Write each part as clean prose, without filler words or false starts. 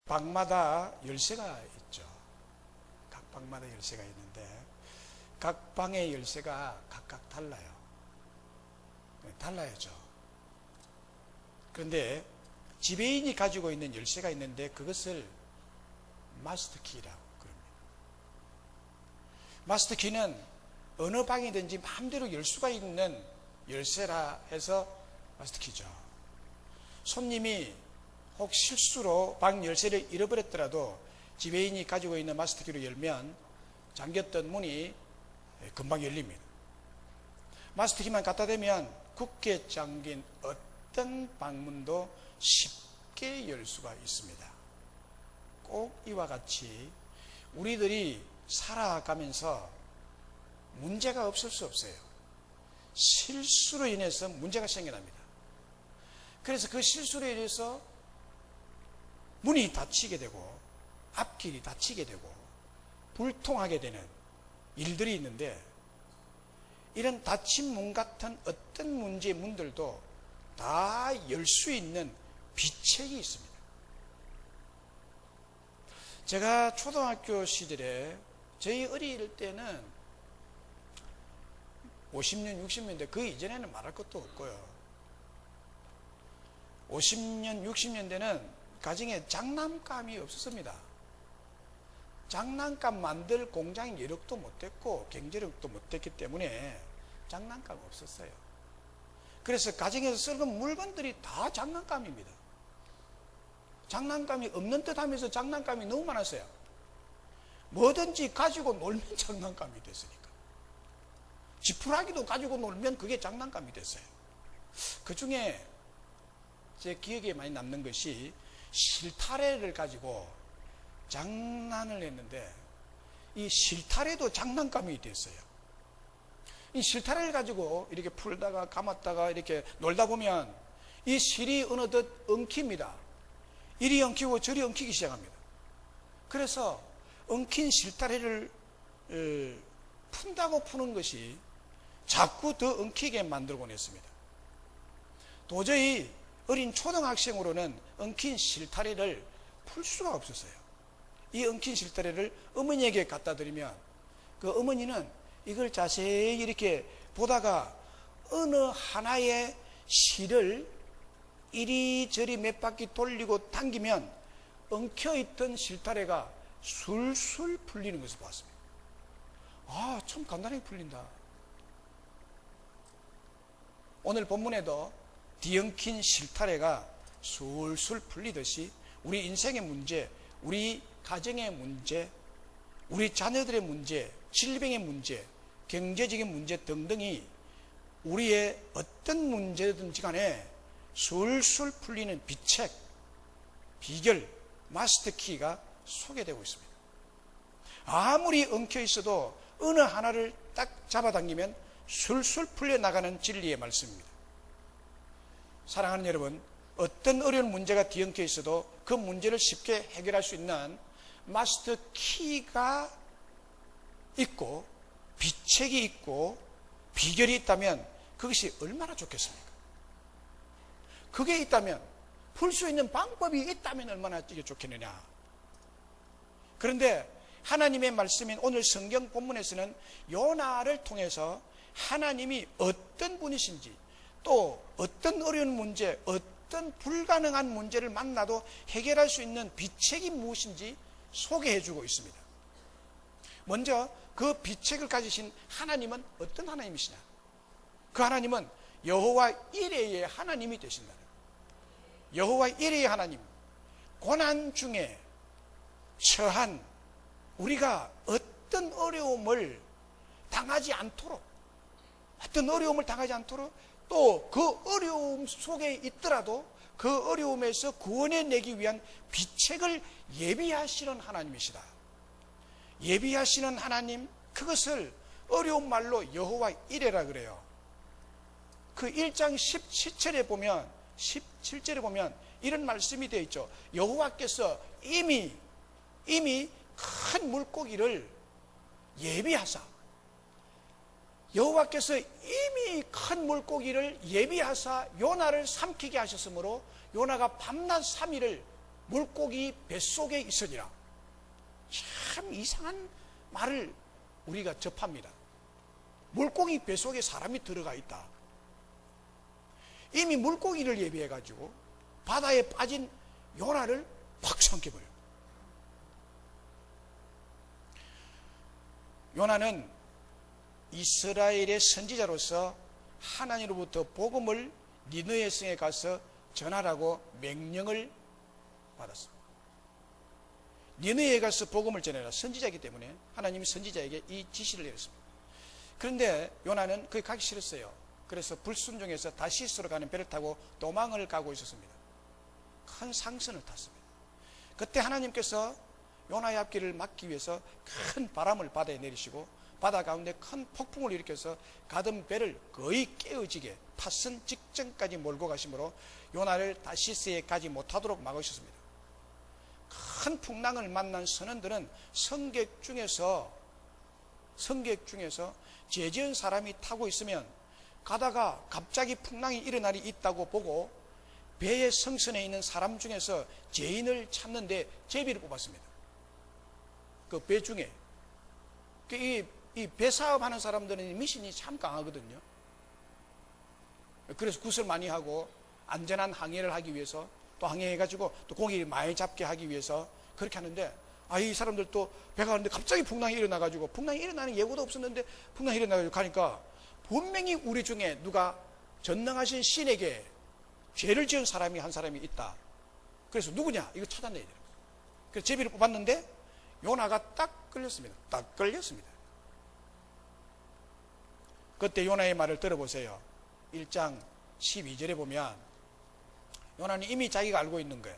방마다 열쇠가 있죠. 각 방마다 열쇠가 있는데 각 방의 열쇠가 각각 달라요. 달라야죠. 그런데 지배인이 가지고 있는 열쇠가 있는데 그것을 마스터키라고 그럽니다. 마스터키는 어느 방이든지 마음대로 열 수가 있는 열쇠라 해서 마스터키죠. 손님이 혹 실수로 방 열쇠를 잃어버렸더라도 지배인이 가지고 있는 마스터키로 열면 잠겼던 문이 금방 열립니다. 마스터키만 갖다 대면 굳게 잠긴 어떤 방문도 쉽게 열 수가 있습니다. 꼭 이와 같이 우리들이 살아가면서 문제가 없을 수 없어요. 실수로 인해서 문제가 생겨납니다. 그래서 그 실수로 인해서 문이 닫히게 되고 앞길이 닫히게 되고 불통하게 되는 일들이 있는데, 이런 닫힌 문 같은 어떤 문제의 문들도 다 열 수 있는 비책이 있습니다. 제가 초등학교 시절에 저희 어릴 때는 50년, 60년대 그 이전에는 말할 것도 없고요. 50년, 60년대는 가정에 장난감이 없었습니다. 장난감 만들 공장 여력도 못됐고 경제력도 못됐기 때문에 장난감 없었어요. 그래서 가정에서 쓰는 물건들이 다 장난감입니다. 장난감이 없는 듯 하면서 장난감이 너무 많았어요. 뭐든지 가지고 놀면 장난감이 됐으니까. 지푸라기도 가지고 놀면 그게 장난감이 됐어요. 그 중에 제 기억에 많이 남는 것이 실타래를 가지고 장난을 했는데, 이 실타래도 장난감이 됐어요. 이 실타래를 가지고 이렇게 풀다가 감았다가 이렇게 놀다 보면 이 실이 어느덧 엉킵니다. 이리 엉키고 저리 엉키기 시작합니다. 그래서 엉킨 실타래를 푼다고 푸는 것이 자꾸 더 엉키게 만들곤 했습니다. 도저히 어린 초등학생으로는 엉킨 실타래를 풀 수가 없었어요. 이 엉킨 실타래를 어머니에게 갖다 드리면 그 어머니는 이걸 자세히 이렇게 보다가 어느 하나의 실을 이리저리 몇 바퀴 돌리고 당기면 엉켜있던 실타래가 술술 풀리는 것을 봤습니다. 아, 참 간단하게 풀린다. 오늘 본문에도 뒤엉킨 실타래가 술술 풀리듯이 우리 인생의 문제, 우리 가정의 문제, 우리 자녀들의 문제, 질병의 문제, 경제적인 문제 등등이 우리의 어떤 문제든지 간에 술술 풀리는 비책, 비결, 마스터키가 소개되고 있습니다. 아무리 엉켜 있어도 어느 하나를 딱 잡아당기면 술술 풀려나가는 진리의 말씀입니다. 사랑하는 여러분, 어떤 어려운 문제가 뒤엉켜 있어도 그 문제를 쉽게 해결할 수 있는 마스터키가 있고 비책이 있고 비결이 있다면 그것이 얼마나 좋겠습니까? 그게 있다면, 풀 수 있는 방법이 있다면 얼마나 좋겠느냐. 그런데 하나님의 말씀인 오늘 성경 본문에서는 요나를 통해서 하나님이 어떤 분이신지, 또 어떤 어려운 문제, 어떤 불가능한 문제를 만나도 해결할 수 있는 비책이 무엇인지 소개해 주고 있습니다. 먼저 그 비책을 가지신 하나님은 어떤 하나님이시냐? 그 하나님은 여호와 이레의 하나님이 되신다. 여호와 이레의 하나님, 고난 중에 처한 우리가 어떤 어려움을 당하지 않도록, 또 그 어려움 속에 있더라도 그 어려움에서 구원해내기 위한 비책을 예비하시는 하나님이시다. 예비하시는 하나님, 그것을 어려운 말로 여호와 이레라 그래요. 그 1장 17절에 보면 이런 말씀이 되어 있죠. 여호와께서 이미 큰 물고기를 예비하사, 여호와께서 이미 큰 물고기를 예비하사 요나를 삼키게 하셨으므로 요나가 밤낮 3일을 물고기 뱃속에 있으니라. 참 이상한 말을 우리가 접합니다. 물고기 뱃속에 사람이 들어가 있다. 이미 물고기를 예비해 가지고 바다에 빠진 요나를 팍 삼켜버려요. 요나는 이스라엘의 선지자로서 하나님으로부터 복음을 니느웨 성에 가서 전하라고 명령을 받았습니다. 니느웨에 가서 복음을 전해라. 선지자이기 때문에 하나님이 선지자에게 이 지시를 내렸습니다. 그런데 요나는 거기 가기 싫었어요. 그래서 불순종해서 다시스로 가는 배를 타고 도망을 가고 있었습니다. 큰 상선을 탔습니다. 그때 하나님께서 요나의 앞길을 막기 위해서 큰 바람을 바다에 내리시고 바다 가운데 큰 폭풍을 일으켜서 가던 배를 거의 깨어지게 파선 직전까지 몰고 가심으로 요나를 다시스에 가지 못하도록 막으셨습니다. 큰 풍랑을 만난 선원들은 성객 중에서 죄 지은 사람이 타고 있으면 가다가 갑자기 풍랑이 일어날이 있다고 보고 배의 성선에 있는 사람 중에서 죄인을 찾는데 제비를 뽑았습니다. 그 배 중에 이 배 사업하는 사람들은 미신이 참 강하거든요. 그래서 굿을 많이 하고 안전한 항해를 하기 위해서 또 항해해가지고 또 고기를 많이 잡게 하기 위해서 그렇게 하는데, 이 사람들 또 배가 가는데 갑자기 풍랑이 일어나가지고, 풍랑이 일어나는 예고도 없었는데 풍랑이 일어나가지고 가니까 분명히 우리 중에 누가 전능하신 신에게 죄를 지은 사람이 한 사람이 있다. 그래서 누구냐? 이거 찾아내야 돼요. 그래서 제비를 뽑았는데 요나가 딱 걸렸습니다. 딱 걸렸습니다. 그때 요나의 말을 들어보세요. 1장 12절에 보면 요나는 이미 자기가 알고 있는 거예요.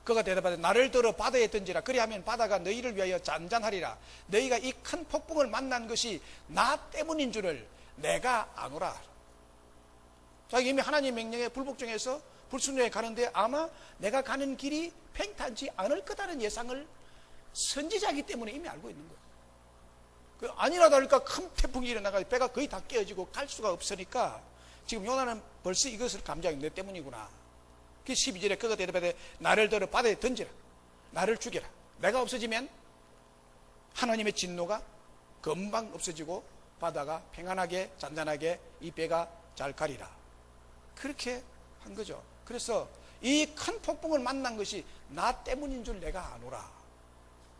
그가 대답하되 나를 들어 바다에 던지라. 그리하면 바다가 너희를 위하여 잔잔하리라. 너희가 이 큰 폭풍을 만난 것이 나 때문인 줄을 내가 아노라. 자기 이미 하나님 명령에 불복종해서 불순종해 가는데 아마 내가 가는 길이 평탄치 않을 거다는 예상을 선지자이기 때문에 이미 알고 있는 거예요. 아니라 다를까 큰 태풍이 일어나서 배가 거의 다 깨어지고 갈 수가 없으니까 지금 요나는 벌써 이것을 감지하고 내 때문이구나. 그 12절에 그가 대답하되 나를 들어 바다에 던지라. 나를 죽여라. 내가 없어지면 하나님의 진노가 금방 없어지고 바다가 평안하게 잔잔하게 이 배가 잘 가리라. 그렇게 한 거죠. 그래서 이 큰 폭풍을 만난 것이 나 때문인 줄 내가 아노라.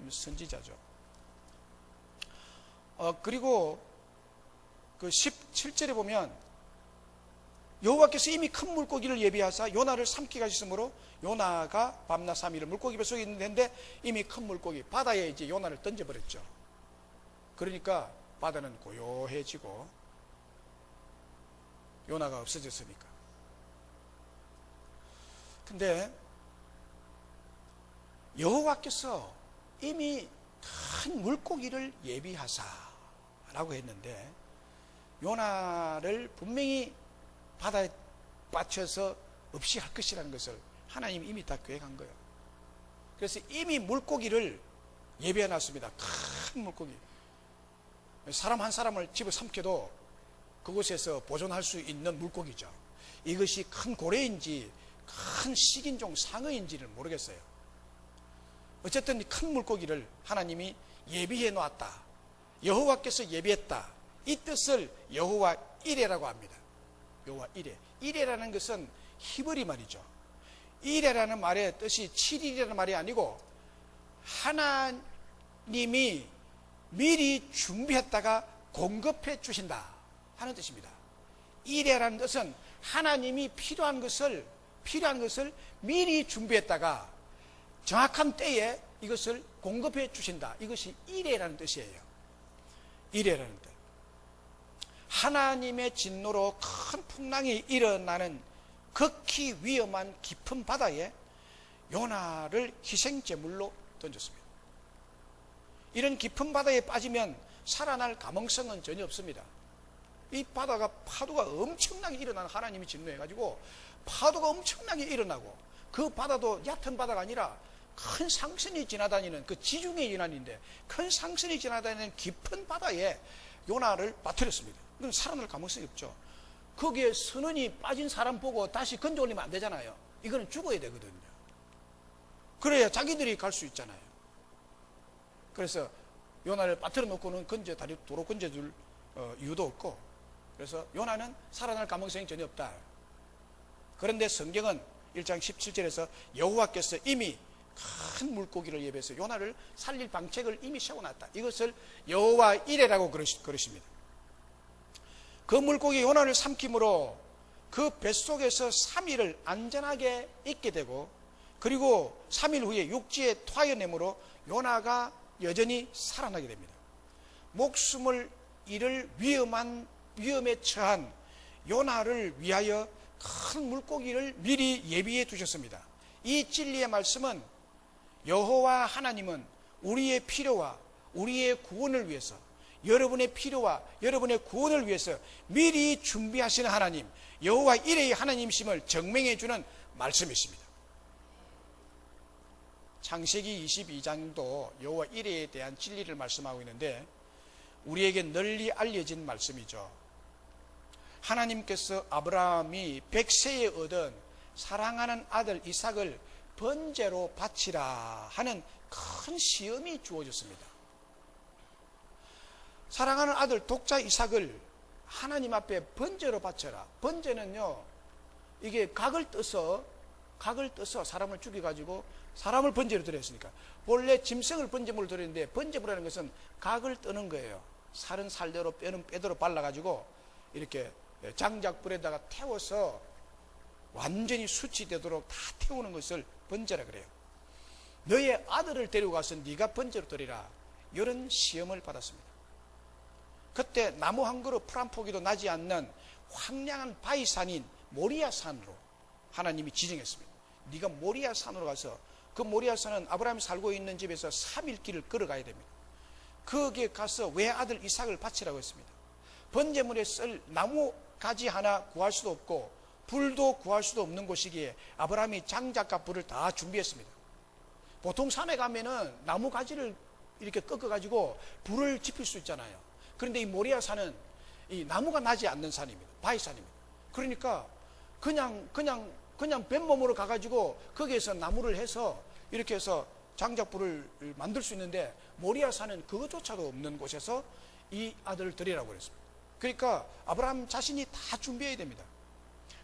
선지자죠. 그리고 그 17절에 보면 여호와께서 이미 큰 물고기를 예비하사 요나를 삼키게 하셨으므로 요나가 밤낮 3일을 물고기 뱃속에 있는데 이미 큰 물고기 바다에 이제 요나를 던져버렸죠. 그러니까 바다는 고요해지고 요나가 없어졌으니까. 근데 여호와께서 이미 큰 물고기를 예비하사 라고 했는데 요나를 분명히 바다에 빠쳐서 없이 할 것이라는 것을 하나님이 이미 다 계획한 거예요. 그래서 이미 물고기를 예비해 놨습니다. 큰 물고기. 사람 한 사람을 집어 삼켜도 그곳에서 보존할 수 있는 물고기죠. 이것이 큰 고래인지 큰 식인종 상어인지를 모르겠어요. 어쨌든 큰 물고기를 하나님이 예비해 놓았다. 여호와께서 예비했다. 이 뜻을 여호와 이레라고 합니다. 여호와 이레. 이레라는 것은 히브리 말이죠. 이레라는 말의 뜻이 7일이라는 말이 아니고 하나님이 미리 준비했다가 공급해 주신다 하는 뜻입니다. 이레라는 뜻은 하나님이 필요한 것을 미리 준비했다가 정확한 때에 이것을 공급해 주신다. 이것이 이레라는 뜻이에요. 이레라는 뜻. 하나님의 진노로 큰 풍랑이 일어나는 극히 위험한 깊은 바다에 요나를 희생제물로 던졌습니다. 이런 깊은 바다에 빠지면 살아날 가능성은 전혀 없습니다. 이 바다가 파도가 엄청나게 일어나는 하나님이 진노해가지고 파도가 엄청나게 일어나고 그 바다도 얕은 바다가 아니라 큰 상선이 지나다니는 그 지중해 연안인데 큰 상선이 지나다니는 깊은 바다에 요나를 빠뜨렸습니다. 그건 살아날 가능성이 없죠. 거기에 선원이 빠진 사람 보고 다시 건져 올리면 안 되잖아요. 이거는 죽어야 되거든요. 그래야 자기들이 갈 수 있잖아요. 그래서 요나를 빠뜨려 놓고는 다리 도로 건져줄 이유도 없고, 그래서 요나는 살아날 가능성이 전혀 없다. 그런데 성경은 1장 17절에서 여호와께서 이미 큰 물고기를 예배해서 요나를 살릴 방책을 이미 세워놨다. 이것을 여호와 이레라고 그러십니다. 그 물고기 요나를 삼킴으로 그 뱃속에서 3일을 안전하게 있게 되고, 그리고 3일 후에 육지에 토하여내므로 요나가 여전히 살아나게 됩니다. 목숨을 잃을 위험에 처한 요나를 위하여 큰 물고기를 미리 예비해 두셨습니다. 이 진리의 말씀은 여호와 하나님은 우리의 필요와 우리의 구원을 위해서, 여러분의 필요와 여러분의 구원을 위해서 미리 준비하시는 하나님, 여호와 이레의 하나님이심을 증명해 주는 말씀이십니다. 창세기 22장도 여호와 이레에 대한 진리를 말씀하고 있는데, 우리에게 널리 알려진 말씀이죠. 하나님께서 아브라함이 100세에 얻은 사랑하는 아들 이삭을 번제로 바치라 하는 큰 시험이 주어졌습니다. 사랑하는 아들 독자 이삭을 하나님 앞에 번제로 바쳐라. 번제는요, 이게 각을 떠서 사람을 죽여가지고 사람을 번제로 드렸으니까, 원래 짐승을 번제물로 드렸는데, 번제물이라는 것은 각을 뜨는 거예요. 살은 살대로 뼈는 뼈대로 발라가지고 이렇게 장작불에다가 태워서 완전히 수치되도록 다 태우는 것을 번제라 그래요. 너의 아들을 데려가서 네가 번제로 드리라, 이런 시험을 받았습니다. 그때 나무 한 그루 풀 한 포기도 나지 않는 황량한 바위산인 모리아산으로 하나님이 지정했습니다. 네가 모리아산으로 가서, 그 모리아산은 아브라함이 살고 있는 집에서 3일 길을 걸어가야 됩니다. 거기에 가서 외아들 이삭을 바치라고 했습니다. 번제물에 쓸 나무 가지 하나 구할 수도 없고 불도 구할 수도 없는 곳이기에 아브라함이 장작과 불을 다 준비했습니다. 보통 산에 가면은 나무 가지를 이렇게 꺾어가지고 불을 지필 수 있잖아요. 그런데 이 모리아산은 이 나무가 나지 않는 산입니다. 바위산입니다. 그러니까 그냥 맨몸으로 가가지고 거기에서 나무를 해서 이렇게 해서 장작불을 만들 수 있는데, 모리아산은 그것조차도 없는 곳에서 이 아들을 드리라고 그랬습니다. 그러니까 아브라함 자신이 다 준비해야 됩니다.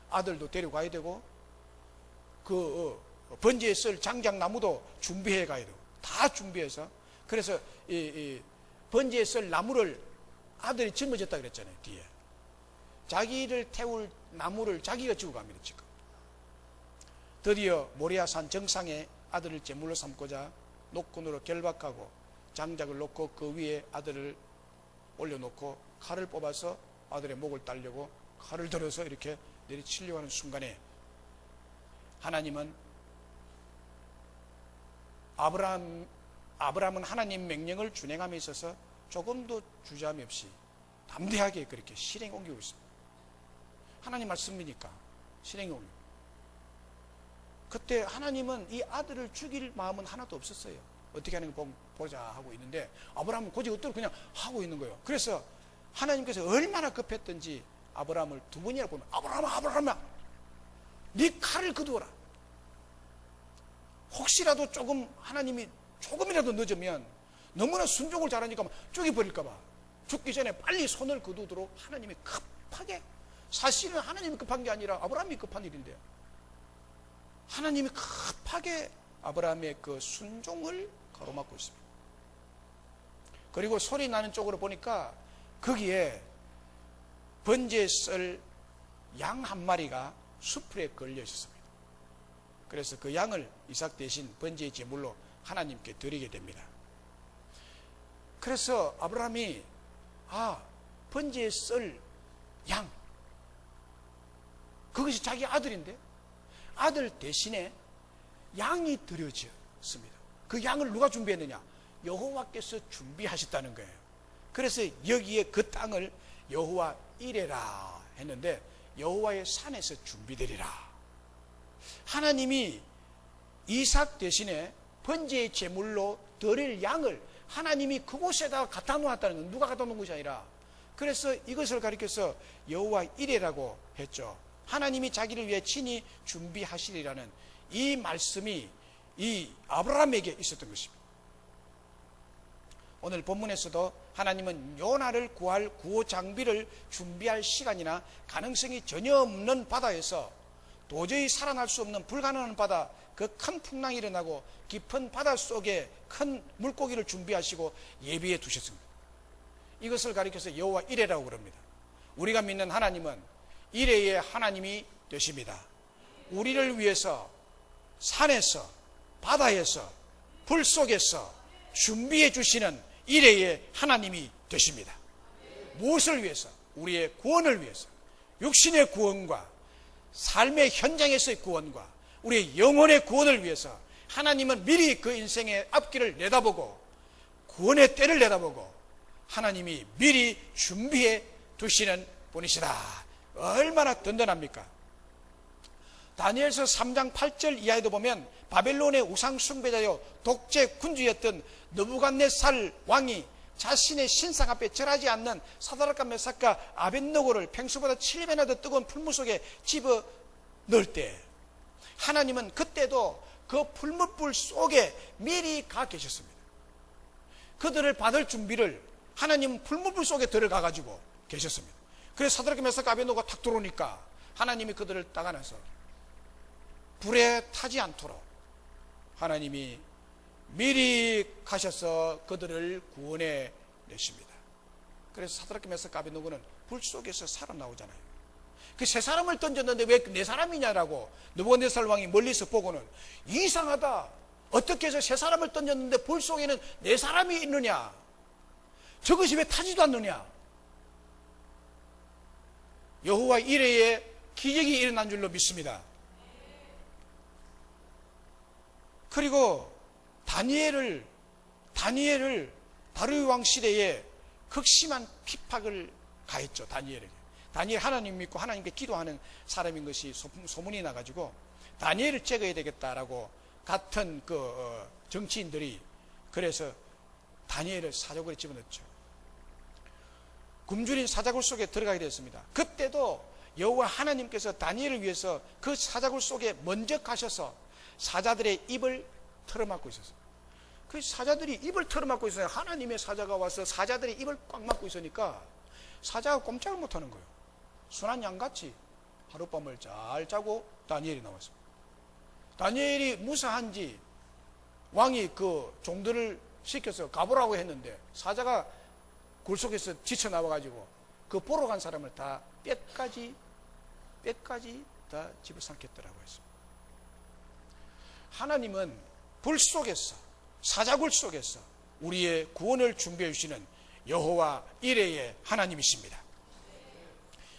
아들도 데려가야 되고, 그 번제에 쓸 장작나무도 준비해 가야 되고, 다 준비해서, 그래서 이 번제에 쓸 나무를 아들이 짊어졌다 그랬잖아요. 뒤에 자기를 태울 나무를 자기가 지고 갑니다. 지금 드디어 모리아산 정상에 아들을 제물로 삼고자 노끈으로 결박하고 장작을 놓고 그 위에 아들을 올려놓고 칼을 뽑아서 아들의 목을 따려고 칼을 들어서 이렇게 내리치려고 하는 순간에, 하나님은 아브라함은 하나님 명령을 준행함에 있어서 조금도 주저함이 없이 담대하게 그렇게 실행에 옮기고 있습니다. 하나님 말씀이니까 실행에 옮깁니다. 그때 하나님은 이 아들을 죽일 마음은 하나도 없었어요. 어떻게 하는 거 보자 하고 있는데, 아브라함은 고지것대로 그냥 하고 있는 거예요. 그래서 하나님께서 얼마나 급했던지 아브라함을 두 번이나 보면, 아브라함아 네 칼을 거두어라. 혹시라도 하나님이 조금이라도 늦으면, 너무나 순종을 잘하니까 죽여버릴까 봐 죽기 전에 빨리 손을 거두도록 하나님이 급하게, 사실은 하나님이 급한 게 아니라 아브라함이 급한 일인데요, 하나님이 급하게 아브라함의 그 순종을 가로막고 있습니다. 그리고 소리 나는 쪽으로 보니까 거기에 번제에 쓸 양 한 마리가 수풀에 걸려 있었습니다. 그래서 그 양을 이삭 대신 번제의 제물로 하나님께 드리게 됩니다. 그래서 아브라함이 번제에 쓸 양, 그것이 자기 아들인데 아들 대신에 양이 드려졌습니다. 그 양을 누가 준비했느냐? 여호와께서 준비하셨다는 거예요. 그래서 여기에 그 땅을 여호와 이레라 했는데, 여호와의 산에서 준비되리라. 하나님이 이삭 대신에 번제의 제물로 드릴 양을 하나님이 그곳에다가 갖다 놓았다는 건, 누가 갖다 놓은 것이 아니라, 그래서 이것을 가리켜서 여호와 이레라고 했죠. 하나님이 자기를 위해 친히 준비하시리라는 이 말씀이 이 아브라함에게 있었던 것입니다. 오늘 본문에서도 하나님은 요나를 구할 구호 장비를 준비할 시간이나 가능성이 전혀 없는 바다에서 도저히 살아날 수 없는 불가능한 바다, 그 큰 풍랑이 일어나고 깊은 바다 속에 큰 물고기를 준비하시고 예비해 두셨습니다. 이것을 가리켜서 여호와 이레라고 그럽니다. 우리가 믿는 하나님은 이레의 하나님이 되십니다. 우리를 위해서 산에서, 바다에서, 불 속에서 준비해 주시는 이레의 하나님이 되십니다. 무엇을 위해서? 우리의 구원을 위해서. 육신의 구원과 삶의 현장에서의 구원과 우리의 영혼의 구원을 위해서 하나님은 미리 그 인생의 앞길을 내다보고 구원의 때를 내다보고 하나님이 미리 준비해 두시는 분이시다. 얼마나 든든합니까? 다니엘서 3장 8절 이하에도 보면 바벨론의 우상 숭배자요 독재 군주였던 느부갓네살 왕이 자신의 신상 앞에 절하지 않는 사드락과 메삭과 아벳느고를 평소보다 7배나 더 뜨거운 풀무 속에 집어 넣을 때 하나님은 그때도 그 풀무불 속에 미리 가 계셨습니다. 그들을 받을 준비를 하나님은 풀무불 속에 들어가 가지고 계셨습니다. 그래서 사드락과 메삭과 아벳느고가 탁 들어오니까 하나님이 그들을 따가내서 불에 타지 않도록 하나님이 미리 가셔서 그들을 구원해 내십니다. 그래서 사드락과 메삭과 아벳느고는 불 속에서 살아나오잖아요. 그 세 사람을 던졌는데 왜 네 사람이냐라고 느부갓네살 왕이 멀리서 보고는 이상하다. 어떻게 해서 세 사람을 던졌는데 불 속에는 네 사람이 있느냐? 저것이 왜 타지도 않느냐? 여호와 이레의 기적이 일어난 줄로 믿습니다. 그리고 다니엘을 다리우 왕 시대에 극심한 핍박을 가했죠. 다니엘 하나님 믿고 하나님께 기도하는 사람인 것이 소문이 나가지고 다니엘을 찍어야 되겠다라고 같은 정치인들이 그래서 다니엘을 사자굴에 집어넣었죠. 굶주린 사자굴 속에 들어가게 됐습니다. 그때도 여호와 하나님께서 다니엘을 위해서 그 사자굴 속에 먼저 가셔서 사자들의 입을 털어막고 있었어요. 그 사자들이 입을 털어막고 있어요. 하나님의 사자가 와서 사자들의 입을 꽉 막고 있으니까 사자가 꼼짝을 못하는 거예요. 순한 양같이 하룻밤을 잘 자고 다니엘이 나왔습니다. 다니엘이 무사한지 왕이 그 종들을 시켜서 가보라고 했는데 사자가 굴 속에서 지쳐 나와가지고 그 보러 간 사람을 다 뼈까지 다 집어삼켰더라고 했습니다. 하나님은 불 속에서 사자굴 속에서 우리의 구원을 준비해 주시는 여호와 이레의 하나님이십니다.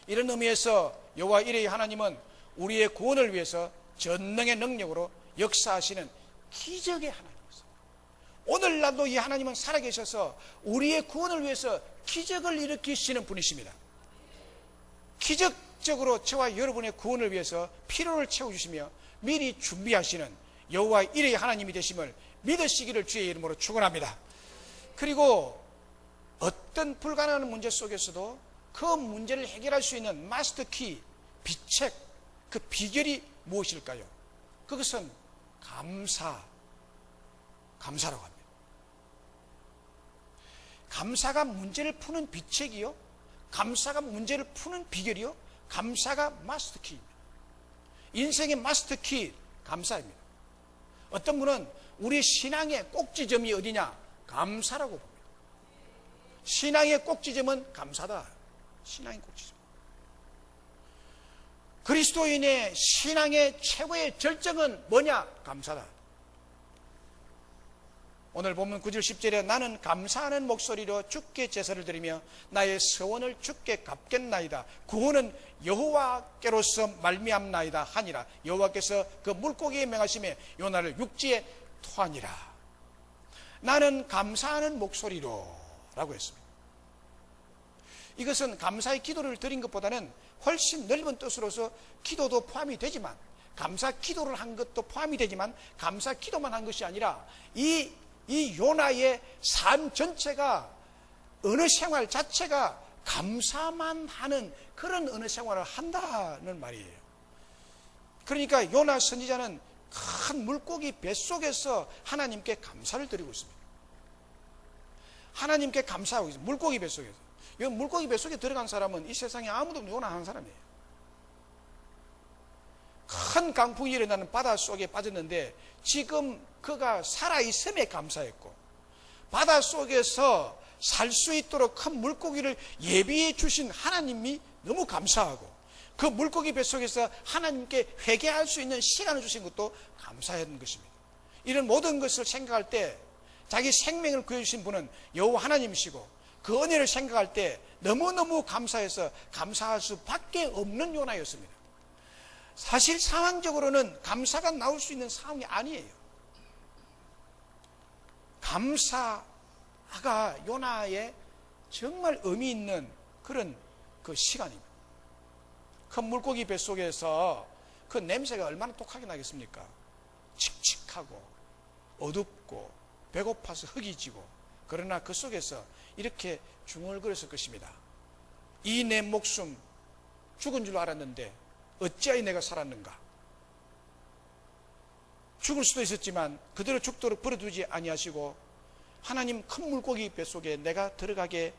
이런 의미에서 여호와 이레의 하나님은 우리의 구원을 위해서 전능의 능력으로 역사하시는 기적의 하나님이십니다. 오늘날도 이 하나님은 살아계셔서 우리의 구원을 위해서 기적을 일으키시는 분이십니다. 기적적으로 저와 여러분의 구원을 위해서 필요를 채워주시며 미리 준비하시는 여호와 이레의 하나님이 되심을 믿으시기를 주의 이름으로 축원합니다. 그리고 어떤 불가능한 문제 속에서도 그 문제를 해결할 수 있는 마스터키, 비책, 그 비결이 무엇일까요? 그것은 감사라고 합니다. 감사가 문제를 푸는 비책이요, 감사가 문제를 푸는 비결이요, 감사가 마스터키입니다. 인생의 마스터키 감사입니다. 어떤 분은 우리 신앙의 꼭지점이 어디냐? 감사라고 봅니다. 신앙의 꼭지점은 감사다. 신앙의 꼭지점. 그리스도인의 신앙의 최고의 절정은 뭐냐? 감사다. 오늘 보면 9절 10절에 나는 감사하는 목소리로 주께 제사를 드리며 나의 서원을 주께 갚겠나이다. 구원은 여호와께로서 말미암나이다 하니라. 여호와께서 그 물고기에 명하심에 요나를 육지에 토하니라. 나는 감사하는 목소리로 라고 했습니다. 이것은 감사의 기도를 드린 것보다는 훨씬 넓은 뜻으로서 기도도 포함이 되지만, 감사 기도를 한 것도 포함이 되지만, 감사 기도만 한 것이 아니라 이 요나의 삶 전체가, 어느 생활 자체가 감사만 하는 그런 어느 생활을 한다는 말이에요. 그러니까 요나 선지자는 큰 물고기 뱃속에서 하나님께 감사를 드리고 있습니다. 하나님께 감사하고 있습니다. 물고기 뱃속에서. 이 물고기 뱃속에 들어간 사람은 이 세상에 아무도 없는 요나 한 사람이에요. 큰 강풍이 일어나는 바닷속에 빠졌는데 지금 그가 살아있음에 감사했고, 바닷속에서 살 수 있도록 큰 물고기를 예비해 주신 하나님이 너무 감사하고, 그 물고기 뱃속에서 하나님께 회개할 수 있는 시간을 주신 것도 감사한 것입니다. 이런 모든 것을 생각할 때 자기 생명을 구해주신 분은 여호와 하나님이시고, 그 은혜를 생각할 때 너무너무 감사해서 감사할 수밖에 없는 요나였습니다. 사실 상황적으로는 감사가 나올 수 있는 상황이 아니에요. 감사가 요나의 정말 의미 있는 그런 그 시간입니다. 큰 물고기 뱃속에서 그 냄새가 얼마나 독하게 나겠습니까? 칙칙하고 어둡고 배고파서 흙이 지고, 그러나 그 속에서 이렇게 중얼거렸을 것입니다. 이 내 목숨 죽은 줄 알았는데 어찌하여 내가 살았는가? 죽을 수도 있었지만 그대로 죽도록 버려두지 아니하시고 하나님 큰 물고기 뱃속에 내가 들어가게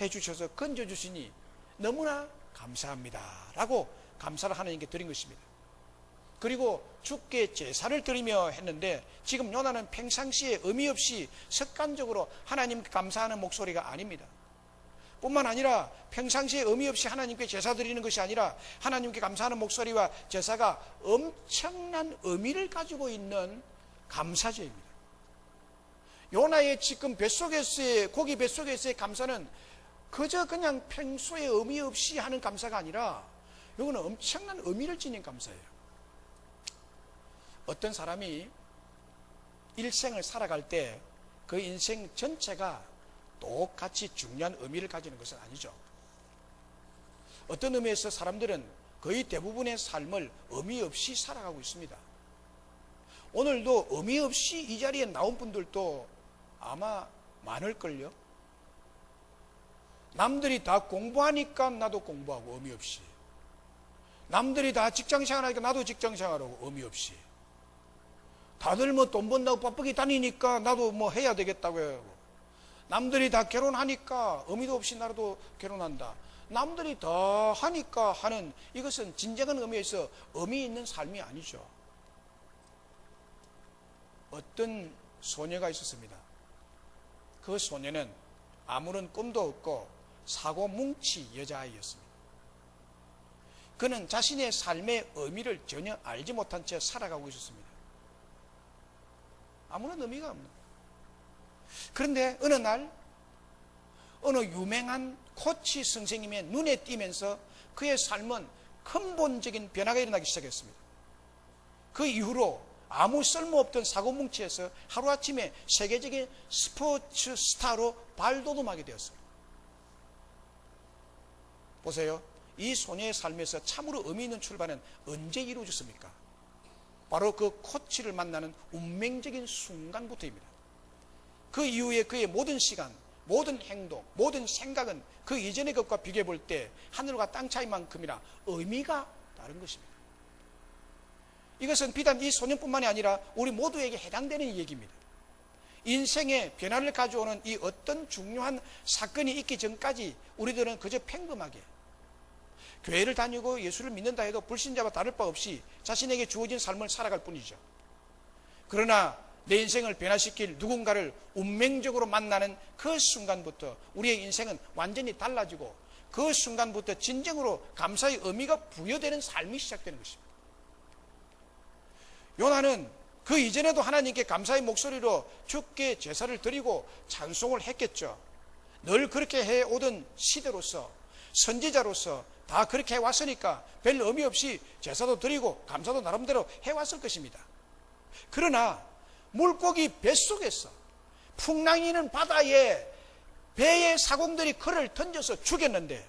해주셔서 건져주시니 너무나 감사합니다 라고 감사를 하나님께 드린 것입니다. 그리고 주께 제사를 드리며 했는데, 지금 요나는 평상시에 의미 없이 습관적으로 하나님께 감사하는 목소리가 아닙니다. 뿐만 아니라 평상시에 의미 없이 하나님께 제사 드리는 것이 아니라 하나님께 감사하는 목소리와 제사가 엄청난 의미를 가지고 있는 감사제입니다. 요나의 지금 뱃속에서의, 고기 뱃속에서의 감사는 그저 그냥 평소에 의미 없이 하는 감사가 아니라 이거는 엄청난 의미를 지닌 감사예요. 어떤 사람이 일생을 살아갈 때 그 인생 전체가 똑같이 중요한 의미를 가지는 것은 아니죠. 어떤 의미에서 사람들은 거의 대부분의 삶을 의미 없이 살아가고 있습니다. 오늘도 의미 없이 이 자리에 나온 분들도 아마 많을걸요. 남들이 다 공부하니까 나도 공부하고 의미 없이, 남들이 다 직장생활하니까 나도 직장생활하고 의미 없이, 다들 뭐 돈 번다고 바쁘게 다니니까 나도 뭐 해야 되겠다고 해요. 남들이 다 결혼하니까 의미도 없이 나도 결혼한다. 남들이 다 하니까 하는, 이것은 진정한 의미에서 의미 있는 삶이 아니죠. 어떤 소녀가 있었습니다. 그 소녀는 아무런 꿈도 없고 사고뭉치 여자아이였습니다. 그는 자신의 삶의 의미를 전혀 알지 못한 채 살아가고 있었습니다. 아무런 의미가 없는. 그런데 어느 날 어느 유명한 코치 선생님의 눈에 띄면서 그의 삶은 근본적인 변화가 일어나기 시작했습니다. 그 이후로 아무 쓸모없던 사고뭉치에서 하루아침에 세계적인 스포츠 스타로 발돋움하게 되었습니다. 보세요. 이 소녀의 삶에서 참으로 의미 있는 출발은 언제 이루어졌습니까? 바로 그 코치를 만나는 운명적인 순간부터입니다. 그 이후에 그의 모든 시간, 모든 행동, 모든 생각은 그 이전의 것과 비교해 볼 때 하늘과 땅 차이만큼이나 의미가 다른 것입니다. 이것은 비단 이 소년뿐만이 아니라 우리 모두에게 해당되는 얘기입니다. 인생의 변화를 가져오는 이 어떤 중요한 사건이 있기 전까지 우리들은 그저 평범하게 교회를 다니고 예수를 믿는다 해도 불신자와 다를 바 없이 자신에게 주어진 삶을 살아갈 뿐이죠. 그러나 내 인생을 변화시킬 누군가를 운명적으로 만나는 그 순간부터 우리의 인생은 완전히 달라지고, 그 순간부터 진정으로 감사의 의미가 부여되는 삶이 시작되는 것입니다. 요나는 그 이전에도 하나님께 감사의 목소리로 주께 제사를 드리고 찬송을 했겠죠. 늘 그렇게 해오던 시대로서, 선지자로서 다 그렇게 해왔으니까 별 의미 없이 제사도 드리고 감사도 나름대로 해왔을 것입니다. 그러나 물고기 뱃속에서 풍랑이는 바다에 배의 사공들이 그를 던져서 죽였는데,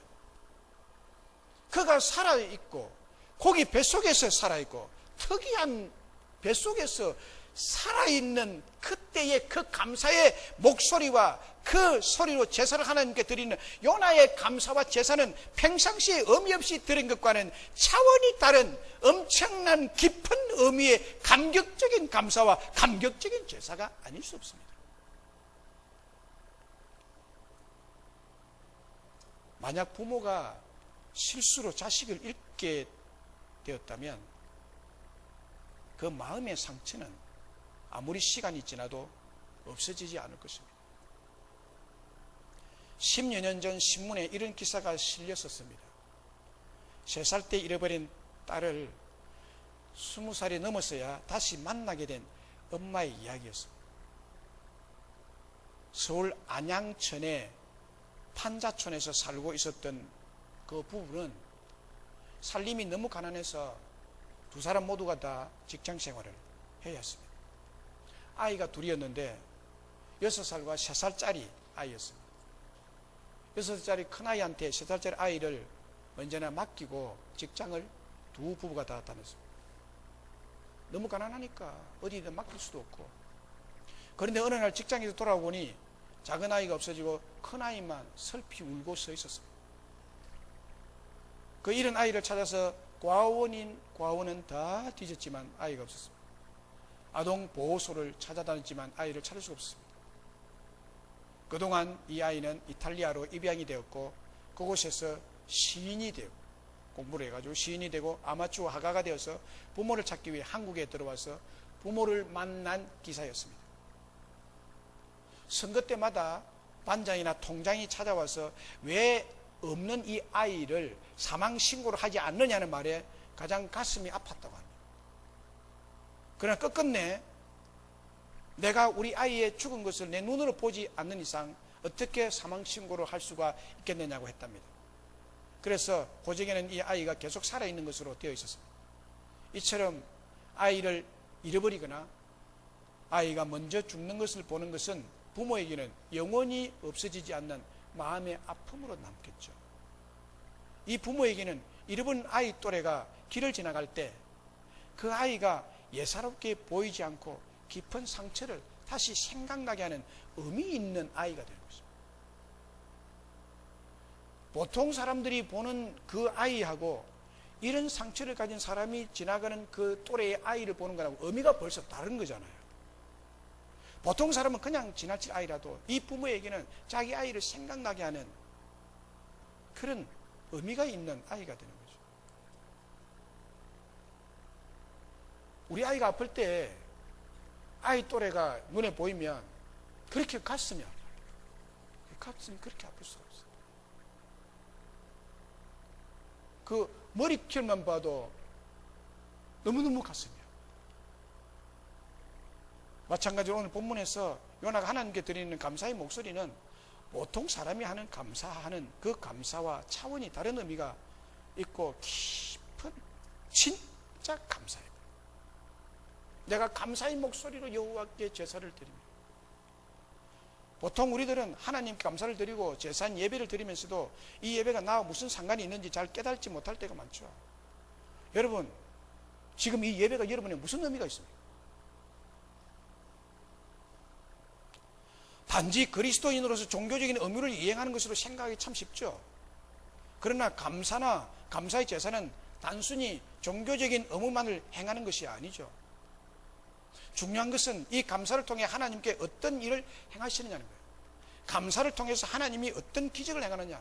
그가 살아있고 고기 뱃속에서 살아있고 특이한 뱃속에서 살아있는 그때의 그 감사의 목소리와 그 소리로 제사를 하나님께 드리는 요나의 감사와 제사는 평상시에 의미 없이 드린 것과는 차원이 다른 엄청난 깊은 의미의 감격적인 감사와 감격적인 제사가 아닐 수 없습니다. 만약 부모가 실수로 자식을 잃게 되었다면 그 마음의 상처는 아무리 시간이 지나도 없어지지 않을 것입니다. 10여 년 전 신문에 이런 기사가 실렸었습니다. 3살 때 잃어버린 딸을 20살이 넘어서야 다시 만나게 된 엄마의 이야기였습니다. 서울 안양천의 판자촌에서 살고 있었던 그 부부는 살림이 너무 가난해서 두 사람 모두가 다 직장 생활을 해야 했습니다. 아이가 둘이었는데 6살과 3살짜리 아이였습니다. 6살짜리 큰아이한테 3살짜리 아이를 언제나 맡기고 직장을 두 부부가 다 다녔습니다. 너무 가난하니까 어디든 맡길 수도 없고. 그런데 어느 날 직장에서 돌아오니 작은 아이가 없어지고 큰아이만 슬피 울고 서 있었습니다. 그 잃은 아이를 찾아서 과원은 다 뒤졌지만 아이가 없었습니다. 아동보호소를 찾아다녔지만 아이를 찾을 수가 없었습니다. 그동안 이 아이는 이탈리아로 입양이 되었고 그곳에서 시인이 되고 공부를 해가지고 시인이 되고 아마추어 화가가 되어서 부모를 찾기 위해 한국에 들어와서 부모를 만난 기사였습니다. 선거 때마다 반장이나 통장이 찾아와서 왜 없는 이 아이를 사망신고를 하지 않느냐는 말에 가장 가슴이 아팠다고 합니다. 그러나 끝끝내 내가 우리 아이의 죽은 것을 내 눈으로 보지 않는 이상 어떻게 사망신고를 할 수가 있겠느냐고 했답니다. 그래서 고적에는 이 아이가 계속 살아있는 것으로 되어 있었습니다. 이처럼 아이를 잃어버리거나 아이가 먼저 죽는 것을 보는 것은 부모에게는 영원히 없어지지 않는 마음의 아픔으로 남겠죠. 이 부모에게는 잃어버린 아이 또래가 길을 지나갈 때 그 아이가 예사롭게 보이지 않고 깊은 상처를 다시 생각나게 하는 의미 있는 아이가 되는 것입니다. 보통 사람들이 보는 그 아이하고 이런 상처를 가진 사람이 지나가는 그 또래의 아이를 보는 거라고 의미가 벌써 다른 거잖아요. 보통 사람은 그냥 지나칠 아이라도 이 부모에게는 자기 아이를 생각나게 하는 그런 의미가 있는 아이가 되는 거죠. 우리 아이가 아플 때 아이 또래가 눈에 보이면 그렇게 가슴이 그렇게 아플 수가 없어요. 그 머리결만 봐도 너무너무 가슴이 아파요. 마찬가지로 오늘 본문에서 요나가 하나님께 드리는 감사의 목소리는 보통 사람이 하는 감사하는 그 감사와 차원이 다른 의미가 있고 깊은 진짜 감사예요. 내가 감사의 목소리로 여호와께 제사를 드립니다. 보통 우리들은 하나님께 감사를 드리고 제사인 예배를 드리면서도 이 예배가 나와 무슨 상관이 있는지 잘 깨닫지 못할 때가 많죠. 여러분, 지금 이 예배가 여러분에 무슨 의미가 있습니까? 단지 그리스도인으로서 종교적인 의무를 이행하는 것으로 생각하기 참 쉽죠. 그러나 감사나 감사의 제사는 단순히 종교적인 의무만을 행하는 것이 아니죠. 중요한 것은 이 감사를 통해 하나님께 어떤 일을 행하시느냐는 거예요. 감사를 통해서 하나님이 어떤 기적을 행하느냐.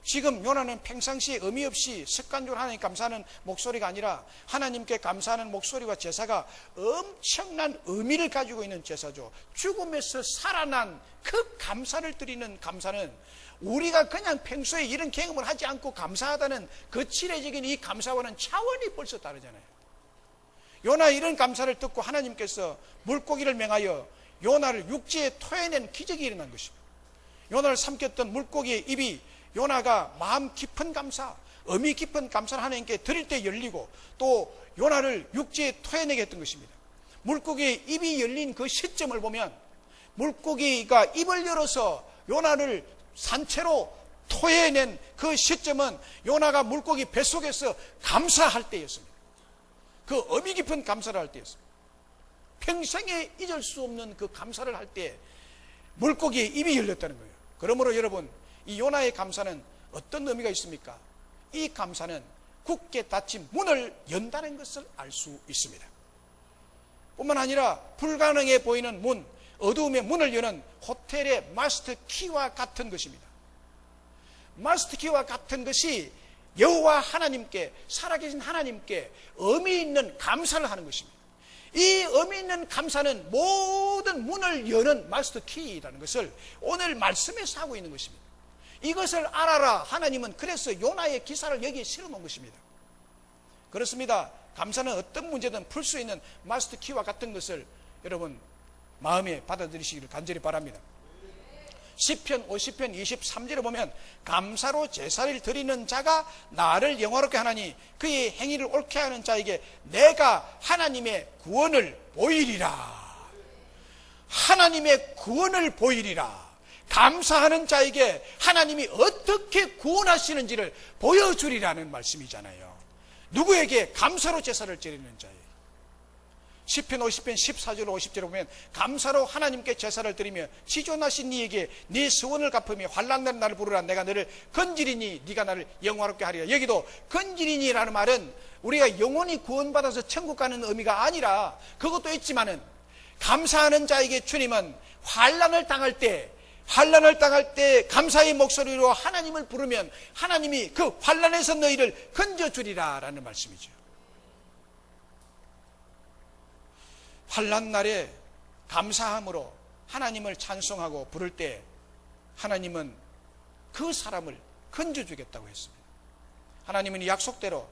지금 요나는 평상시에 의미 없이 습관적으로 하나님 감사하는 목소리가 아니라 하나님께 감사하는 목소리와 제사가 엄청난 의미를 가지고 있는 제사죠. 죽음에서 살아난 그 감사를 드리는 감사는 우리가 그냥 평소에 이런 경험을 하지 않고 감사하다는 거칠해지긴 이 감사와는 차원이 벌써 다르잖아요. 요나 이런 감사를 듣고 하나님께서 물고기를 명하여 요나를 육지에 토해낸 기적이 일어난 것입니다. 요나를 삼켰던 물고기의 입이 요나가 마음 깊은 감사, 의미 깊은 감사를 하나님께 드릴 때 열리고 또 요나를 육지에 토해내게 했던 것입니다. 물고기의 입이 열린 그 시점을 보면 물고기가 입을 열어서 요나를 산채로 토해낸 그 시점은 요나가 물고기 뱃속에서 감사할 때였습니다. 그 의미 깊은 감사를 할 때였습니다. 평생에 잊을 수 없는 그 감사를 할 때 물고기의 입이 열렸다는 거예요. 그러므로 여러분, 이 요나의 감사는 어떤 의미가 있습니까? 이 감사는 굳게 닫힌 문을 연다는 것을 알 수 있습니다. 뿐만 아니라 불가능해 보이는 문, 어두움의 문을 여는 호텔의 마스터 키와 같은 것입니다. 마스터 키와 같은 것이 여호와 하나님께, 살아계신 하나님께 의미 있는 감사를 하는 것입니다. 이 의미 있는 감사는 모든 문을 여는 마스터 키라는 것을 오늘 말씀에서 하고 있는 것입니다. 이것을 알아라. 하나님은 그래서 요나의 기사를 여기에 실어놓은 것입니다. 그렇습니다. 감사는 어떤 문제든 풀 수 있는 마스터 키와 같은 것을 여러분 마음에 받아들이시기를 간절히 바랍니다. 시편 50편 23절에 보면 감사로 제사를 드리는 자가 나를 영화롭게 하나니 그의 행위를 옳게 하는 자에게 내가 하나님의 구원을 보이리라. 하나님의 구원을 보이리라. 감사하는 자에게 하나님이 어떻게 구원하시는지를 보여주리라는 말씀이잖아요. 누구에게? 감사로 제사를 드리는 자에게. 시편 50편 14절 50절에 보면 감사로 하나님께 제사를 드리며 지존하신 니에게 네 서원을 갚으며 환난날 나를 부르라. 내가 너를 건지리니 네가 나를 영화롭게 하리라. 여기도 건지리니라는 말은 우리가 영원히 구원받아서 천국 가는 의미가 아니라, 그것도 있지만은 감사하는 자에게 주님은 환난을 당할 때 감사의 목소리로 하나님을 부르면 하나님이 그 환난에서 너희를 건져주리라 라는 말씀이죠. 환난 날에 감사함으로 하나님을 찬송하고 부를 때 하나님은 그 사람을 건져주겠다고 했습니다. 하나님은 이 약속대로